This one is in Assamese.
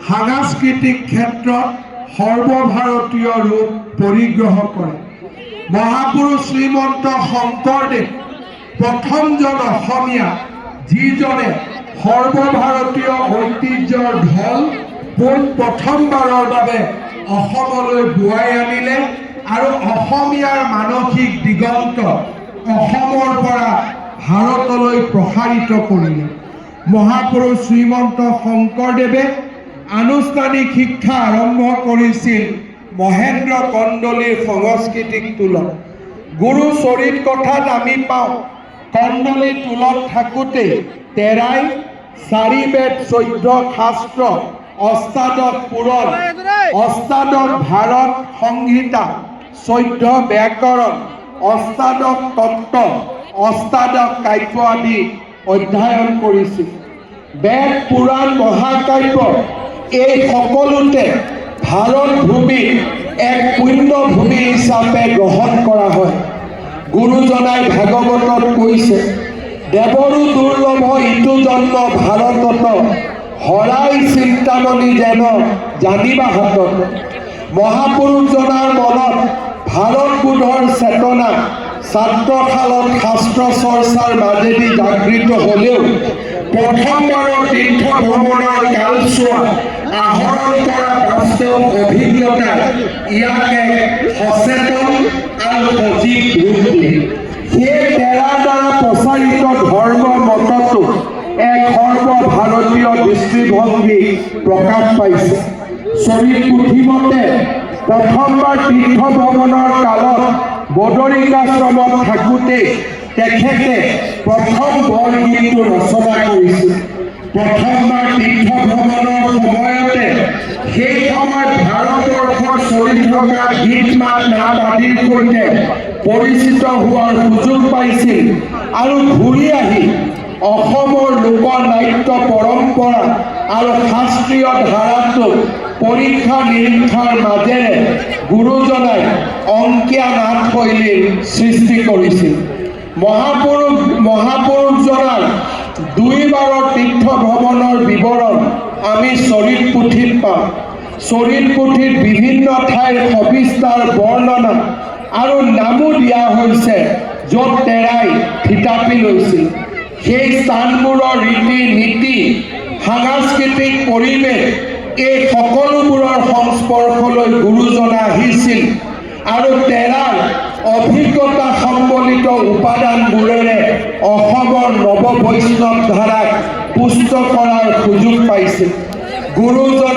সাংস্কৃতিক ক্ষেত্ৰত সৰ্বভাৰতীয় ৰূপ পৰিগ্ৰহ কৰে। মহাপুৰুষ শ্ৰীমন্ত শংকৰদেৱ প্ৰথমজন অসমীয়া যিজনে সৰ্বভাৰতীয় ঐতিহ্যৰ ঢল প্ৰথমবাৰৰ বাবে অসমলৈ বোৱাই আনিলে আৰু অসমীয়াৰ মানসিক দিগন্ত অসমৰ পৰা ভাৰতলৈ প্ৰসাৰিত কৰিলে। মহাপুৰুষ শ্ৰীমন্ত শংকৰদেৱে আনুষ্ঠানিক শিক্ষা আৰম্ভ কৰিছিল মহেন্দ্ৰ কন্দলীৰ সংস্কৃতিক টোলত। গুৰু চৰিত কথাত আমি পাওঁ, কন্দলী টোলত থাকোঁতে তেৰাই 4 বেদ 14 শাস্ত্ৰ, অষ্টাদশ পুৰাণ, অষ্টাদশ ভাৰত সংহিতা, 14 ব্যাকৰণ, অষ্টাদশ তত্ত্ব, অষ্টাদশ কাব্য আদি অধ্যয়ন কৰিছিল। বেদ পুৰাণ মহাকাব্য এই সকলোতে ভাৰত ভূমি এক পুণ্য ভূমি হিচাপে গ্ৰহণ কৰা হয়। গুৰুজনাই ভাগৱতত কৈছে, দেৱৰো দুৰ্লভ ইটো জন্ম ভাৰতত, হৰাই চিন্তামণি যেন জানিবা হাতত। মহাপুৰুষজনাৰ মনত ভাৰতবোধৰ চেতনা ছাত্ৰকালত শাস্ত্ৰ চৰ্চাৰ মাজেদি জাগৃত হ'লেও প্ৰথমবাৰৰ তীৰ্থ ভ্ৰমণৰ কালছোৱা আহৰণ কৰা বাস্তৱ অভিজ্ঞতা ইয়াক এক সচেতন আৰু সজীৱ ৰূপ দিয়ে। সেই তেৰাৰ দ্বাৰা প্ৰচাৰিত ধৰ্ম মততো এক সৰ্বভাৰতীয় দৃষ্টিভংগী প্ৰকাশ পাইছে। চৰিত পুথিমতে প্ৰথমবাৰ তীৰ্থ ভ্ৰমণৰ কালত বদৰিকাশ্ৰমত থাকোঁতে তেখেতে প্ৰথম বৰগীতটো ৰচনা কৰিছিল। প্ৰথমবাৰ তীৰ্থ ভ্ৰমণৰ সময়তে সেই সময়ত ভাৰতবৰ্ষৰ চলি থকা গীত মাত নাট আদিৰ সৈতে পৰিচিত হোৱাৰ সুযোগ পাইছিল আৰু ঘূৰি আহি অসমৰ লোকনাট্য পৰম্পৰা আৰু শাস্ত্ৰীয় ধাৰাটো পৰীক্ষা নিৰীক্ষাৰ মাজেৰে গুৰুজনাই অংকীয়া নাট শৈলীৰ সৃষ্টি কৰিছিল। মহাপুৰুষজনাৰ 2 বাৰৰ তীৰ্থ ভ্ৰমণৰ বিৱৰণ আমি চৰিত পুথিত পাওঁ। চৰিত পুথিত বিভিন্ন ঠাইৰ সবিস্তাৰ বৰ্ণনা আৰু নামো দিয়া হৈছে য'ত তেৰাই থিতাপি লৈছিল। সেই স্থানবোৰৰ ৰীতি নীতি, সাংস্কৃতিক পৰিৱেশ এই সকলোবোৰৰ সংস্পৰ্শলৈ গুৰুজনা আহিছিল আৰু তেৰাৰ অভিজ্ঞতা সম্বলিত উপাদানবোৰেৰে অসমৰ নৱ বৈষ্ণৱ ধাৰাক পুষ্ট কৰাৰ সুযোগ পাইছিল। গুৰুজনা